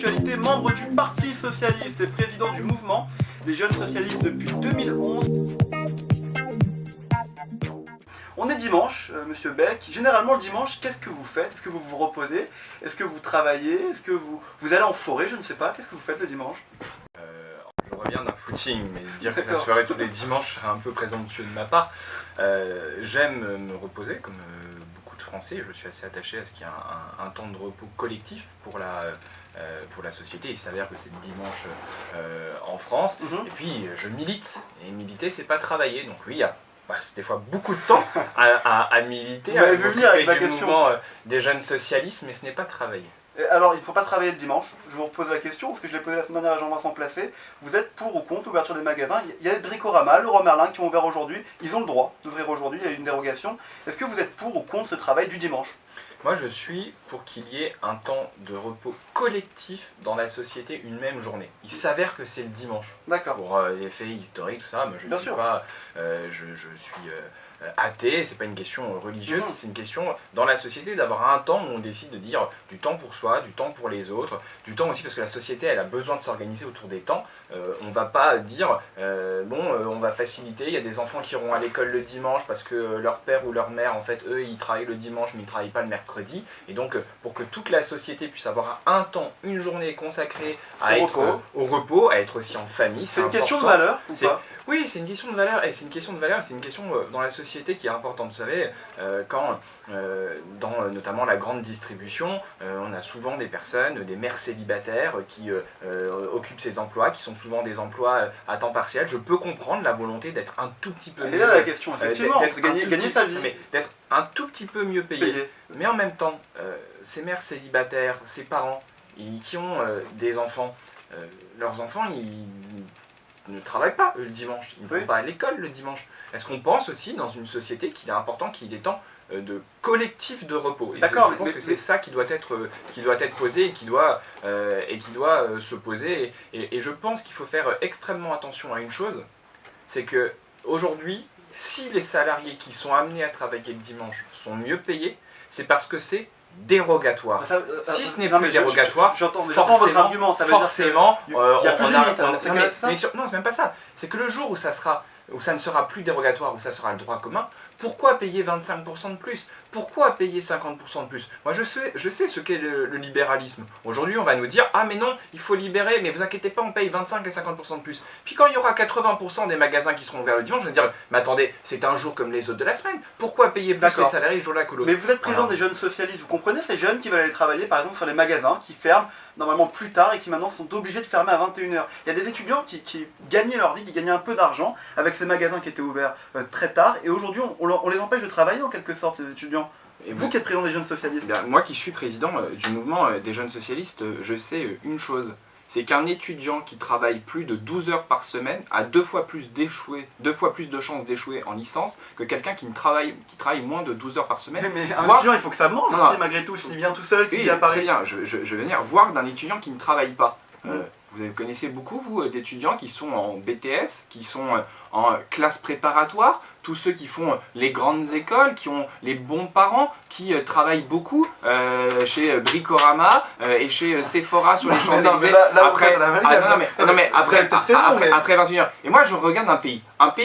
l'actualité, membre du Parti Socialiste et président du mouvement des jeunes socialistes depuis 2011. On est dimanche, Monsieur Beck. Généralement, le dimanche, qu'est-ce que vous faites? Est-ce que vous vous reposez? Est-ce que vous travaillez? Est-ce que vous allez en forêt? Je ne sais pas. Qu'est-ce que vous faites le dimanche? Je reviens d'un footing, mais dire que ça se ferait tous les dimanches serait un peu présomptueux de ma part. J'aime me reposer, comme beaucoup de Français. Je suis assez attaché à ce qu'il y ait un temps de repos collectif pour la société. Il s'avère que c'est le dimanche en France. Et puis, je milite. Et militer, c'est pas travailler. Donc oui, il y a des fois beaucoup de temps à militer, à m'occuper du mouvement des jeunes socialistes, mais ce n'est pas travailler. Alors, il ne faut pas travailler le dimanche. Je vous repose la question, parce que je l'ai posée la semaine dernière à Jean-Vincent Placé. Vous êtes pour ou contre l'ouverture des magasins? Il y a le Bricorama, le Leroy Merlin qui ont ouvert aujourd'hui. Ils ont le droit d'ouvrir aujourd'hui, il y a une dérogation. Est-ce que vous êtes pour ou contre ce travail du dimanche? Moi, je suis pour qu'il y ait un temps de repos collectif dans la société une même journée. Il s'avère que c'est le dimanche. D'accord. Pour les faits historiques, tout ça, mais je ne suis pas... je suis athée, c'est pas une question religieuse, c'est une question dans la société d'avoir un temps où on décide de dire du temps pour soi, du temps pour les autres, du temps aussi parce que la société elle a besoin de s'organiser autour des temps. On va pas dire on va faciliter, il y a des enfants qui iront à l'école le dimanche parce que leur père ou leur mère en fait eux ils travaillent le dimanche mais ils travaillent pas le mercredi, et donc pour que toute la société puisse avoir un temps, une journée consacrée à au repos, à être aussi en famille. C'est une question de valeur ou pas? Oui, c'est une question de valeur, et c'est une question de valeur, c'est une question dans la société qui est importante. Vous savez, quand dans notamment la grande distribution, on a souvent des personnes, des mères célibataires qui occupent ces emplois, qui sont souvent des emplois à temps partiel. Je peux comprendre la volonté d'être un tout petit peu mieux. Et là la question, effectivement, gagner sa vie. D'être un tout petit peu mieux payé. Mais en même temps, ces mères célibataires, ces parents qui ont des enfants, leurs enfants, ils ne travaillent pas le dimanche, ils ne vont pas à l'école le dimanche. Est-ce qu'on pense aussi dans une société qu'il est important qu'il y ait des temps de collectif de repos? D'accord, je pense que c'est ça qui doit être posé et qui doit se poser. Et je pense qu'il faut faire extrêmement attention à une chose, c'est que aujourd'hui, si les salariés qui sont amenés à travailler le dimanche sont mieux payés, c'est parce que c'est dérogatoire. Si ce n'est plus dérogatoire, j'entends votre argument, ça veut forcément, dire il y a plus de limite. Non, c'est même pas ça. C'est que le jour où ça ne sera plus dérogatoire, où ça sera le droit commun, pourquoi payer 25% de plus? Pourquoi payer 50% de plus? Moi je sais ce qu'est le libéralisme. Aujourd'hui on va nous dire ah mais non, il faut libérer, mais vous inquiétez pas, on paye 25 et 50% de plus. Puis quand il y aura 80% des magasins qui seront ouverts le dimanche, je vais dire mais attendez, c'est un jour comme les autres de la semaine. Pourquoi payer plus les salariés ce jour-là que l'autre? Mais vous êtes président des jeunes socialistes, vous comprenez ces jeunes qui veulent aller travailler par exemple sur les magasins qui ferment normalement plus tard et qui maintenant sont obligés de fermer à 21h. Il y a des étudiants qui gagnaient leur vie, qui gagnaient un peu d'argent avec ces magasins qui étaient ouverts très tard, et aujourd'hui on les empêche de travailler en quelque sorte, ces étudiants. Et vous qui êtes président des jeunes socialistes? Moi qui suis président du mouvement des jeunes socialistes, je sais une chose, c'est qu'un étudiant qui travaille plus de 12 heures par semaine a deux fois plus de chances d'échouer en licence que quelqu'un qui travaille moins de 12 heures par semaine. Mais un étudiant, il faut que ça mange aussi, malgré tout, s'il vient tout seul, qu'il vient à Paris. Très bien, je veux dire, voir d'un étudiant qui ne travaille pas. Vous connaissez beaucoup, vous, d'étudiants qui sont en BTS, qui sont en classe préparatoire, tous ceux qui font les grandes écoles, qui ont les bons parents, qui travaillent beaucoup chez Bricorama et chez Sephora sur les Champs-Élysées. Après 21h. Et moi, je regarde un pays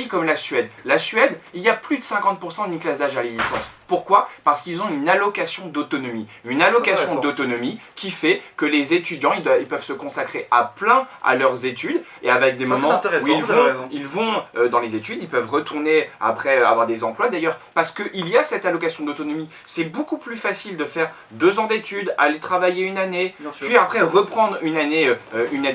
comme la Suède. La Suède, il y a plus de 50% d'une classe d'âge à la licence. Pourquoi? Parce qu'ils ont une allocation d'autonomie. Une allocation d'autonomie qui fait que les étudiants, ils peuvent se consacrer à plein à leurs études, et avec des moments où ils vont dans les études, ils peuvent retourner après avoir des emplois. D'ailleurs, parce qu'il y a cette allocation d'autonomie, c'est beaucoup plus facile de faire 2 ans d'études, aller travailler une année, puis après reprendre une année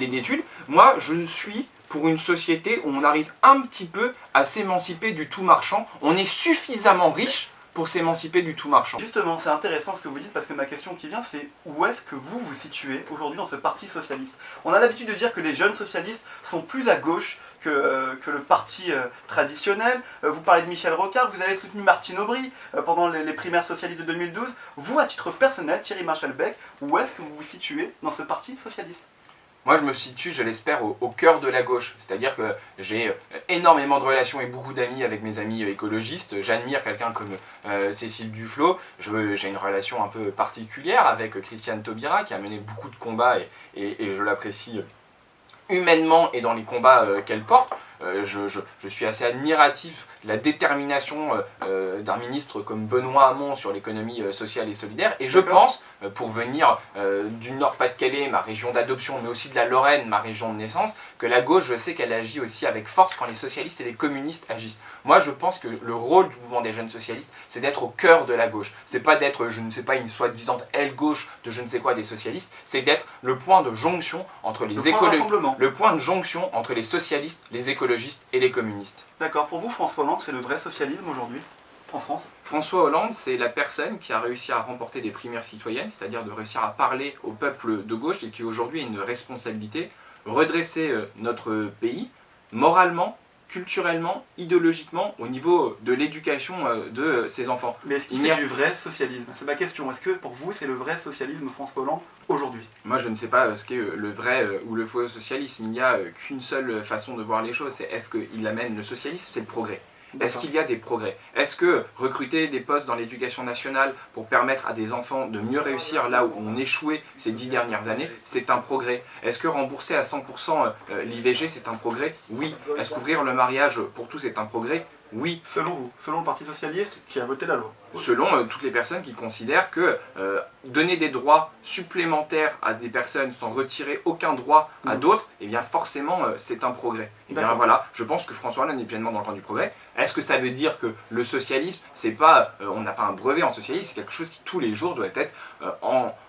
d'études. Moi, je suis pour une société où on arrive un petit peu à s'émanciper du tout marchand. On est suffisamment riche pour s'émanciper du tout marchand. Justement, c'est intéressant ce que vous dites, parce que ma question qui vient, c'est où est-ce que vous vous situez aujourd'hui dans ce parti socialiste? On a l'habitude de dire que les jeunes socialistes sont plus à gauche que le parti traditionnel. Vous parlez de Michel Rocard, vous avez soutenu Martine Aubry pendant les primaires socialistes de 2012. Vous, à titre personnel, Thierry Marshall-Beck, où est-ce que vous vous situez dans ce parti socialiste? Moi, je me situe, je l'espère, au cœur de la gauche. C'est-à-dire que j'ai énormément de relations et beaucoup d'amis avec mes amis écologistes. J'admire quelqu'un comme Cécile Duflot. J'ai une relation un peu particulière avec Christiane Taubira, qui a mené beaucoup de combats et je l'apprécie humainement et dans les combats qu'elle porte. Je suis assez admiratif de la détermination d'un ministre comme Benoît Hamon sur l'économie sociale et solidaire. Et je pense, pour venir du Nord-Pas-de-Calais, ma région d'adoption, mais aussi de la Lorraine, ma région de naissance, que la gauche, je sais qu'elle agit aussi avec force quand les socialistes et les communistes agissent. Moi, je pense que le rôle du mouvement des jeunes socialistes, c'est d'être au cœur de la gauche. C'est pas d'être, je ne sais pas, une soi-disant aile gauche de je ne sais quoi des socialistes, c'est d'être le point de jonction entre les le point de jonction entre les socialistes, les écologistes et les communistes. D'accord, pour vous, François Hollande, c'est le vrai socialisme aujourd'hui, en France? François Hollande, c'est la personne qui a réussi à remporter des primaires citoyennes, c'est-à-dire de réussir à parler au peuple de gauche et qui aujourd'hui a une responsabilité, redresser notre pays, moralement, culturellement, idéologiquement, au niveau de l'éducation de ses enfants. Mais est-ce qu'il fait du vrai socialisme? C'est ma question. Est-ce que pour vous, c'est le vrai socialisme François Hollande aujourd'hui? Moi, je ne sais pas ce qu'est le vrai ou le faux socialisme. Il n'y a qu'une seule façon de voir les choses, c'est est-ce qu'il amène le socialisme, c'est le progrès. Est-ce qu'il y a des progrès? Est-ce que recruter des postes dans l'éducation nationale pour permettre à des enfants de mieux réussir là où on échouait ces 10 dernières années, c'est un progrès? Est-ce que rembourser à 100% l'IVG, c'est un progrès? Oui. Est-ce qu'ouvrir le mariage pour tous est un progrès? Oui. Selon vous, selon le Parti Socialiste qui a voté la loi? Selon toutes les personnes qui considèrent que donner des droits supplémentaires à des personnes sans retirer aucun droit à d'autres, eh bien forcément c'est un progrès. Et bien voilà, je pense que François Hollande est pleinement dans le camp du progrès. Est-ce que ça veut dire que le socialisme, c'est pas, on n'a pas un brevet en socialisme, c'est quelque chose qui tous les jours doit être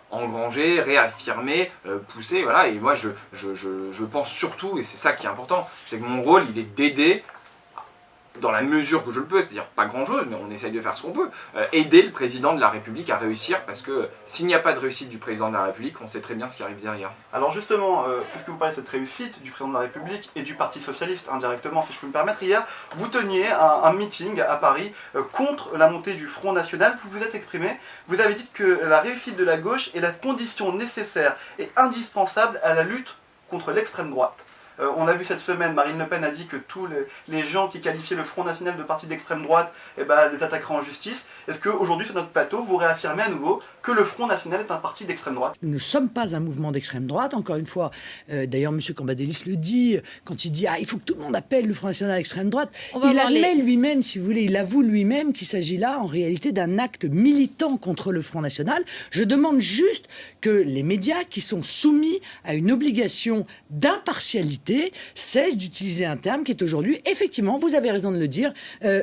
engrangé, réaffirmé, poussé, voilà. Et moi je pense surtout, et c'est ça qui est important, c'est que mon rôle il est d'aider, dans la mesure que je le peux, c'est-à-dire pas grand-chose, mais on essaye de faire ce qu'on peut, aider le président de la République à réussir, parce que s'il n'y a pas de réussite du président de la République, on sait très bien ce qui arrive derrière. Alors justement, puisque vous parlez de cette réussite du président de la République et du Parti Socialiste indirectement, si je peux me permettre, hier, vous teniez un meeting à Paris contre la montée du Front National, vous vous êtes exprimé, vous avez dit que la réussite de la gauche est la condition nécessaire et indispensable à la lutte contre l'extrême droite. On a vu cette semaine, Marine Le Pen a dit que tous les gens qui qualifiaient le Front National de parti d'extrême droite, les attaqueraient en justice. Est-ce qu'aujourd'hui, sur notre plateau, vous réaffirmez à nouveau que le Front National est un parti d'extrême droite? Nous ne sommes pas un mouvement d'extrême droite, encore une fois. D'ailleurs, M. Cambadélis le dit, quand il dit « Ah, il faut que tout le monde appelle le Front National extrême droite », il admet lui-même, si vous voulez, il avoue lui-même qu'il s'agit là, en réalité, d'un acte militant contre le Front National. Je demande juste que les médias qui sont soumis à une obligation d'impartialité cesse d'utiliser un terme qui est aujourd'hui, effectivement, vous avez raison de le dire,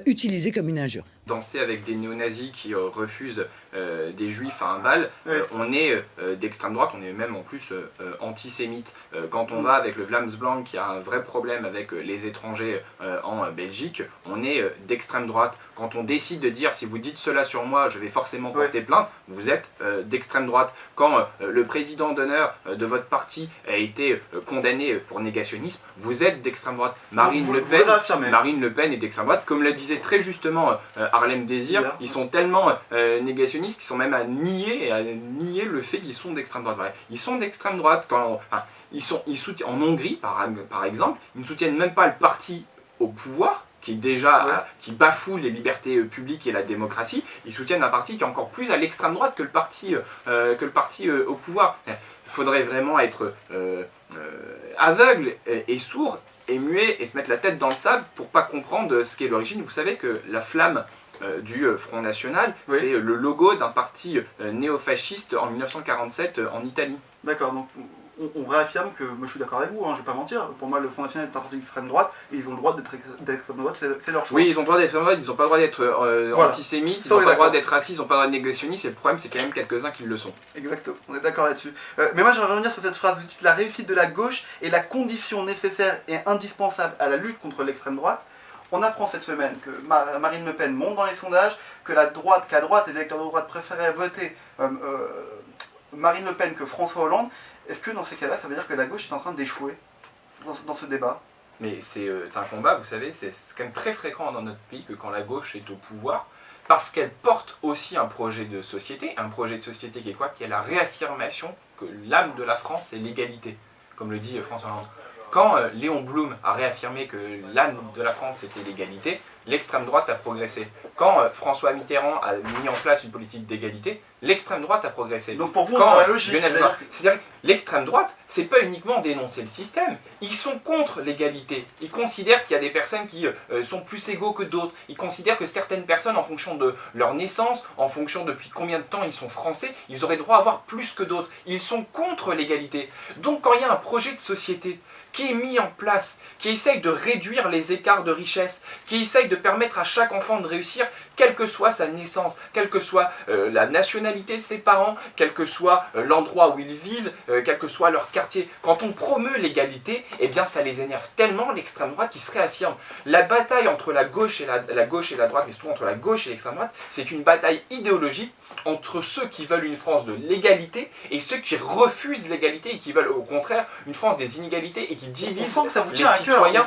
utilisé comme une injure. Danser avec des néo-nazis qui refusent des juifs à un bal, on est d'extrême droite, on est même en plus antisémite. Quand on va avec le Vlaams Blanc qui a un vrai problème avec les étrangers en Belgique, on est d'extrême droite. Quand on décide de dire si vous dites cela sur moi, je vais forcément porter plainte, vous êtes d'extrême droite. Quand le président d'honneur de votre parti a été condamné pour négationnisme, vous êtes d'extrême droite. Marine Le Pen est d'extrême droite, comme le disait très justement Harlem Désir, ils sont tellement négationnistes qu'ils sont même à nier le fait qu'ils sont d'extrême droite. Ouais. Ils sont d'extrême droite quand ils soutiennent en Hongrie par exemple, ils ne soutiennent même pas le parti au pouvoir qui bafoue les libertés publiques et la démocratie. Ils soutiennent un parti qui est encore plus à l'extrême droite que le parti au pouvoir. Il faudrait vraiment être aveugle et sourd et muet et se mettre la tête dans le sable pour pas comprendre ce qu'est l'origine. Vous savez que la flamme du Front National, c'est le logo d'un parti néofasciste en 1947 en Italie. D'accord, donc on réaffirme que, moi je suis d'accord avec vous, je ne vais pas mentir, pour moi le Front National est un parti d'extrême droite, et ils ont le droit d'être d'extrême droite, c'est leur choix. Oui, ils ont le droit d'être d'extrême droite, ils n'ont pas le droit d'être antisémites, ils n'ont pas le droit d'être racistes, ils n'ont pas le droit d'être négationnistes, et le problème c'est quand même quelques-uns qui le sont. Exactement, on est d'accord là-dessus. Mais moi j'aimerais revenir sur cette phrase, vous dites la réussite de la gauche est la condition nécessaire et indispensable à la lutte contre l'extrême droite. On apprend cette semaine que Marine Le Pen monte dans les sondages, qu'à droite, les électeurs de droite préféraient voter Marine Le Pen que François Hollande. Est-ce que dans ces cas-là, ça veut dire que la gauche est en train d'échouer dans ce débat? Mais c'est un combat, vous savez, c'est quand même très fréquent dans notre pays que quand la gauche est au pouvoir, parce qu'elle porte aussi un projet de société qui est quoi? Qui est la réaffirmation que l'âme de la France, c'est l'égalité. comme le dit François Hollande. Quand Léon Blum a réaffirmé que l'âme de la France c'était l'égalité, l'extrême droite a progressé. Quand François Mitterrand a mis en place une politique d'égalité, l'extrême droite a progressé. Donc pour vous, Quand on a la logique. c'est-à-dire que l'extrême droite, c'est pas uniquement dénoncer le système, ils sont contre l'égalité. Ils considèrent qu'il y a des personnes qui sont plus égaux que d'autres. Ils considèrent que certaines personnes, en fonction de leur naissance, en fonction depuis combien de temps ils sont français, ils auraient droit à avoir plus que d'autres. Ils sont contre l'égalité. Donc quand il y a un projet de société qui est mis en place, qui essaye de réduire les écarts de richesse, qui essaye de permettre à chaque enfant de réussir, quelle que soit sa naissance, quelle que soit la nationalité de ses parents, quel que soit l'endroit où ils vivent, quel que soit leur quartier. Quand on promeut l'égalité, eh bien ça les énerve tellement, l'extrême droite, qui se réaffirme. La bataille entre la gauche et la gauche et la droite, mais surtout entre la gauche et l'extrême droite, c'est une bataille idéologique entre ceux qui veulent une France de l'égalité et ceux qui refusent l'égalité et qui veulent au contraire une France des inégalités et qui divise les citoyens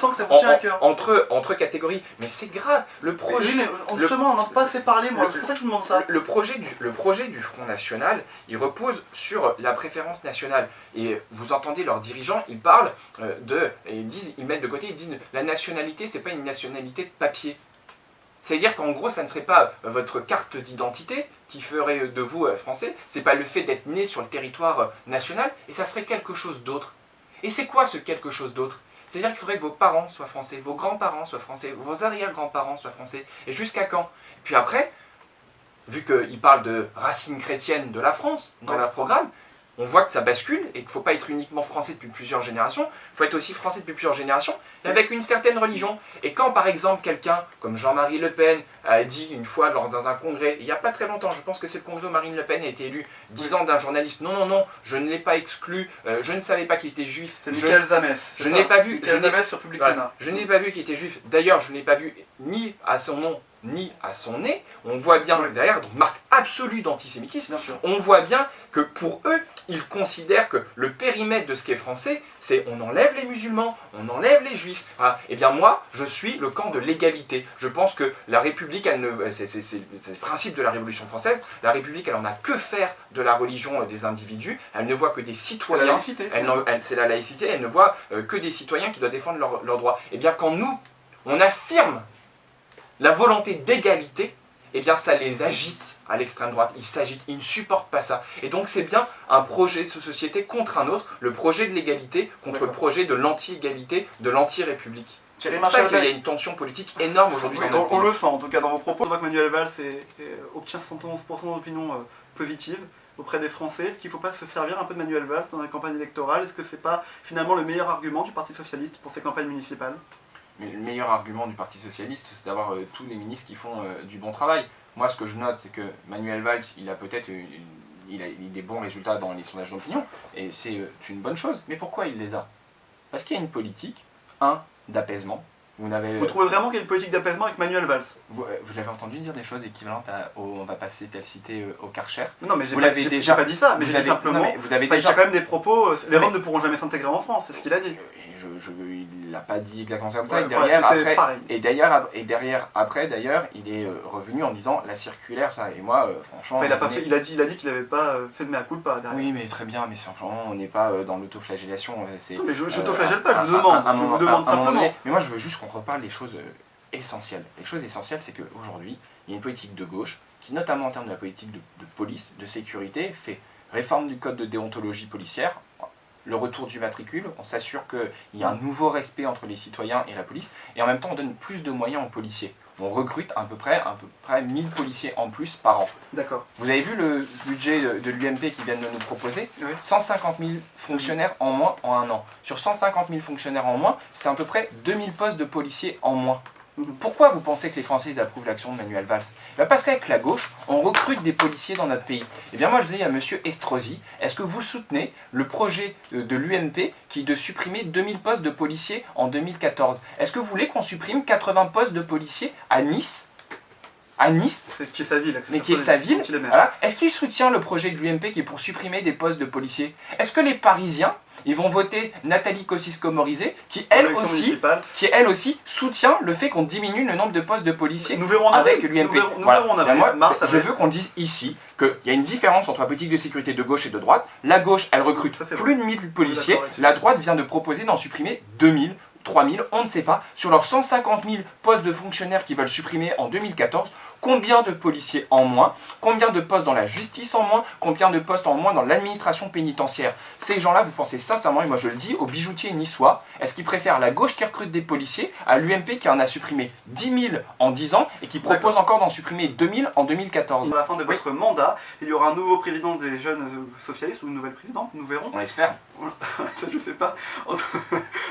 entre catégories. Mais c'est grave, le projet... Justement, on n'en a pas assez parlé, moi, c'est pour ça que je vous demande ça. Le projet du Front National, il repose sur la préférence nationale. Et vous entendez leurs dirigeants, ils parlent ils mettent de côté, ils disent la nationalité, c'est pas une nationalité de papier. C'est-à-dire qu'en gros, ça ne serait pas votre carte d'identité qui ferait de vous français, c'est pas le fait d'être né sur le territoire national, et ça serait quelque chose d'autre. Et c'est quoi ce quelque chose d'autre? C'est-à-dire qu'il faudrait que vos parents soient français, vos grands-parents soient français, vos arrière-grands-parents soient français. Et jusqu'à quand? Puis après, vu qu'ils parlent de racines chrétiennes de la France dans leur programme, on voit que ça bascule et qu'il ne faut pas être uniquement français depuis plusieurs générations, il faut être aussi français depuis plusieurs générations, et avec une certaine religion. Et quand par exemple quelqu'un comme Jean-Marie Le Pen a dit une fois dans un congrès, il n'y a pas très longtemps, je pense que c'est le congrès où Marine Le Pen a été élue, disant d'un journaliste, non, je ne l'ai pas exclu, je ne savais pas qu'il était juif. C'est Michael Zamès. Je n'ai pas vu. Zamès sur Public Sénat. Je n'ai pas vu qu'il était juif. D'ailleurs, je n'ai pas vu ni à son nom ni à son nez. On voit bien derrière, donc marque absolue d'antisémitisme, on voit bien que pour eux, ils considèrent que le périmètre de ce qui est français, c'est on enlève les musulmans, on enlève les juifs. Voilà. Eh bien moi, je suis le camp de l'égalité. Je pense que la République, c'est le principe de la Révolution française, la République, elle en a que faire de la religion des individus, elle ne voit que des citoyens. C'est la laïcité, elle ne voit que des citoyens qui doivent défendre leurs droits. Eh bien quand nous, on affirme la volonté d'égalité, eh bien ça les agite à l'extrême droite, ils s'agitent, ils ne supportent pas ça. Et donc c'est bien un projet de société contre un autre, le projet de l'égalité contre le projet de l'anti-égalité, de l'anti-république. C'est pour ça qu'il y a une tension politique énorme aujourd'hui dans notre pays. On le sent en tout cas dans vos propos. On voit que Manuel Valls obtient 71% d'opinion positive auprès des Français. Est-ce qu'il ne faut pas se servir un peu de Manuel Valls dans la campagne électorale? Est-ce que c'est pas finalement le meilleur argument du Parti Socialiste pour ces campagnes municipales? Mais le meilleur argument du Parti Socialiste, c'est d'avoir tous les ministres qui font du bon travail. Moi, ce que je note, c'est que Manuel Valls, il a peut-être des bons résultats dans les sondages d'opinion, et c'est une bonne chose. Mais pourquoi il les a? Parce qu'il y a une politique, d'apaisement. Vous trouvez vraiment qu'il y a une politique d'apaisement avec Manuel Valls? Vous l'avez entendu dire des choses équivalentes on va passer telle cité au Karcher? Non, mais j'ai pas dit ça, mais j'ai dit simplement il y a quand même des propos, les Roms ne pourront jamais s'intégrer en France, c'est ce qu'il a dit. Il n'a pas dit exactement comme ça, et derrière, il est revenu en disant la circulaire, ça, et moi, franchement... il a dit qu'il n'avait pas fait de mea culpa derrière. Oui, mais très bien, mais simplement, on n'est pas dans l'autoflagellation. Non, mais je t'auto-flagelle pas, je vous demande simplement. Mais moi, je veux juste qu'on reparle des choses essentielles. Les choses essentielles, c'est qu'aujourd'hui, il y a une politique de gauche qui, notamment en termes de la politique de police, de sécurité, fait réforme du code de déontologie policière, le retour du matricule, on s'assure qu'il y a un nouveau respect entre les citoyens et la police, et en même temps on donne plus de moyens aux policiers. On recrute à peu près 1000 policiers en plus par an. D'accord. Vous avez vu le budget de l'UMP qui vient de nous proposer? Oui. 150 000 fonctionnaires en moins en un an. Sur 150 000 fonctionnaires en moins, c'est à peu près 2000 postes de policiers en moins. Pourquoi vous pensez que les Français ils approuvent l'action de Manuel Valls? Parce qu'avec la gauche, on recrute des policiers dans notre pays. Et bien moi je dis à monsieur Estrosi, est-ce que vous soutenez le projet de l'UMP qui est de supprimer 2000 postes de policiers en 2014? Est-ce que vous voulez qu'on supprime 80 postes de policiers à Nice, à Nice, C'est qui est sa ville. mais qui est sa ville, Qu'il est maire. voilà. Est-ce qu'il soutient le projet de l'UMP qui est pour supprimer des postes de policiers? Est-ce que les Parisiens, ils vont voter Nathalie Kosciusko-Morizet, qui elle aussi soutient le fait qu'on diminue le nombre de postes de policiers Nous verrons en avec avril. l'UMP? Nous verrons en avril. Moi, Mars, je avril. veux qu'on dise ici qu'il y a une différence entre la politique de sécurité de gauche et de droite. La gauche, elle recrute Ça, c'est plus de 1000 policiers. D'accord, La droite vient de proposer d'en supprimer 2000. 3000, on ne sait pas. Sur leurs 150 000 postes de fonctionnaires qu'ils veulent supprimer en 2014, combien de policiers en moins? Combien de postes dans la justice en moins? Combien de postes en moins dans l'administration pénitentiaire? Ces gens-là, vous pensez sincèrement, et moi je le dis, aux bijoutiers niçois, est-ce qu'ils préfèrent la gauche qui recrute des policiers à l'UMP qui en a supprimé 10 000 en 10 ans et qui propose encore d'en supprimer 2000 en 2014? À la fin de votre mandat, il y aura un nouveau président des jeunes socialistes ou une nouvelle présidente, nous verrons. On l'espère. Ça, je sais pas.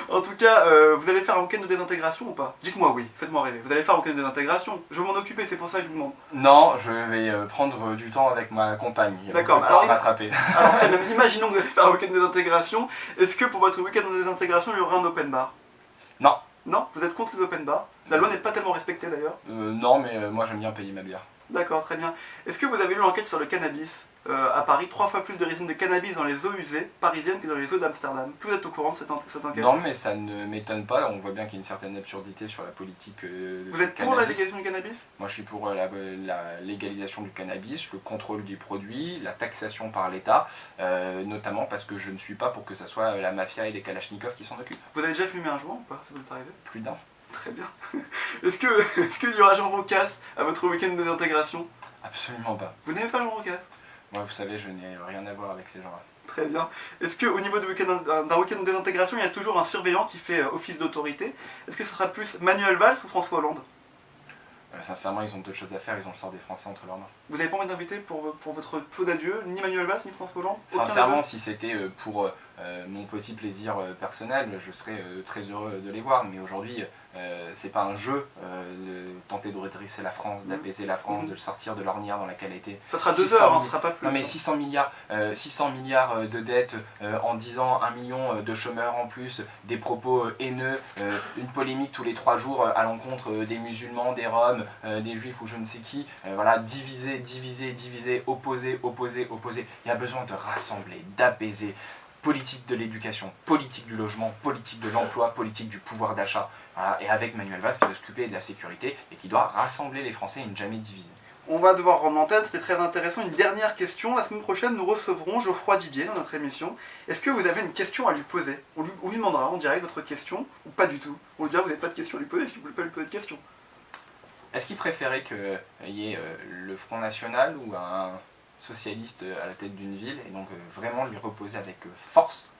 En tout cas, vous allez faire un week-end de désintégration ou pas? Dites-moi oui, faites-moi rêver. Vous allez faire un week-end de désintégration? Je vais m'en occuper, c'est pour ça que je vous demande. Non, je vais prendre du temps avec ma compagne. D'accord. Alors, rattraper. Alors, très bien. Imaginons que vous allez faire un week-end de désintégration. Est-ce que pour votre week-end de désintégration, il y aura un open bar? Non. Non? Vous êtes contre les open bars? La loi n'est pas tellement respectée d'ailleurs. Non, mais moi j'aime bien payer ma bière. D'accord, très bien. Est-ce que vous avez lu l'enquête sur le cannabis? À Paris, 3 fois plus de résidus de cannabis dans les eaux usées parisiennes que dans les eaux d'Amsterdam. Est-ce que vous êtes au courant de cette enquête? Non, mais ça ne m'étonne pas. On voit bien qu'il y a une certaine absurdité sur la politique Vous êtes pour la légalisation du cannabis? Moi, je suis pour la légalisation du cannabis, le contrôle du produit, la taxation par l'État, notamment parce que je ne suis pas pour que ça soit la mafia et les kalachnikovs qui s'en occupent. Vous avez déjà fumé un joint ou pas? Ça peut vous arriver? Plus d'un. Très bien. Est-ce qu'il y aura Jean Rocasse à votre week-end de désintégration? Absolument pas. Vous n'aimez pas Jean Rocasse? Moi, vous savez, je n'ai rien à voir avec ces gens-là. Très bien. Est-ce qu'au niveau d'un week-end de désintégration, il y a toujours un surveillant qui fait office d'autorité? Est-ce que ce sera plus Manuel Valls ou François Hollande? Sincèrement, ils ont d'autres choses à faire, ils ont le sort des Français entre leurs mains. Vous n'avez pas envie d'inviter pour votre feu d'adieu ni Manuel Valls ni François Hollande? Sincèrement, si c'était pour mon petit plaisir personnel, je serais très heureux de les voir. Mais aujourd'hui, c'est pas un jeu de tenter de redresser la France, d'apaiser la France, de le sortir de l'ornière dans laquelle elle était. Ça sera 2 heures, hein, ce sera pas plus. Non mais 600 milliards de dettes en 10 ans, 1 million de chômeurs en plus, des propos haineux, une polémique tous les 3 jours à l'encontre des musulmans, des roms, des juifs ou je ne sais qui. Voilà, diviser, opposer. Il y a besoin de rassembler, d'apaiser. Politique de l'éducation, politique du logement, politique de l'emploi, politique du pouvoir d'achat. Voilà. Et avec Manuel Valls qui doit s'occuper de la sécurité et qui doit rassembler les Français et ne jamais diviser. On va devoir rendre l'antenne, c'était très intéressant. Une dernière question, la semaine prochaine nous recevrons Geoffroy Didier dans notre émission. Est-ce que vous avez une question à lui poser? On lui demandera en direct votre question, ou pas du tout. On lui dira vous n'avez pas de question à lui poser si vous ne voulez pas lui poser de question. Est-ce qu'il préférait qu'il y ait le Front National ou un socialiste à la tête d'une ville et donc vraiment lui reposer avec force,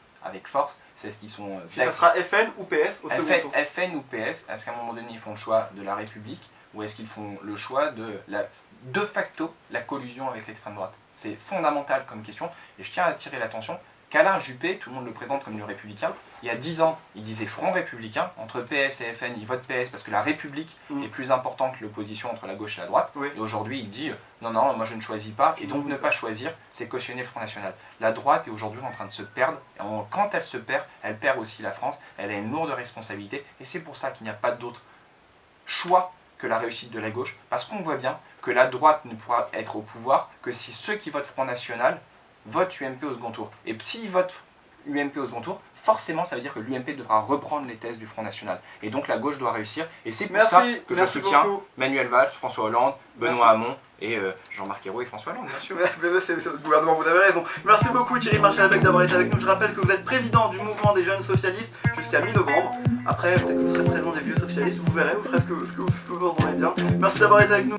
c'est ce qu'ils sont... Si ça sera FN ou PS au second tour. FN ou PS, est-ce qu'à un moment donné ils font le choix de la République ou est-ce qu'ils font le choix de facto la collusion avec l'extrême droite? C'est fondamental comme question et je tiens à attirer l'attention qu'Alain Juppé, tout le monde le présente comme le républicain, il y a 10 ans, il disait Front républicain, entre PS et FN, il vote PS parce que la République est plus importante que l'opposition entre la gauche et la droite, et aujourd'hui il dit non, moi je ne choisis pas, et donc ne pas choisir, c'est cautionner le Front National. La droite est aujourd'hui en train de se perdre, et quand elle se perd, elle perd aussi la France, elle a une lourde responsabilité, et c'est pour ça qu'il n'y a pas d'autre choix que la réussite de la gauche, parce qu'on voit bien que la droite ne pourra être au pouvoir que si ceux qui votent Front National votent UMP au second tour. Et s'ils votent UMP au second tour, forcément ça veut dire que l'UMP devra reprendre les thèses du Front National. Et donc la gauche doit réussir. Et c'est pour ça que je soutiens Manuel Valls, François Hollande, Benoît Hamon et Jean-Marc Ayrault et François Hollande, bien sûr. C'est votre gouvernement, vous avez raison. Merci beaucoup Thierry Marchal-Beck d'avoir été avec nous. Je rappelle que vous êtes président du mouvement des jeunes socialistes jusqu'à mi-novembre. Après, peut-être que vous serez président des vieux socialistes, vous verrez, vous ferez ce que vous entendez bien. Merci d'avoir été avec nous.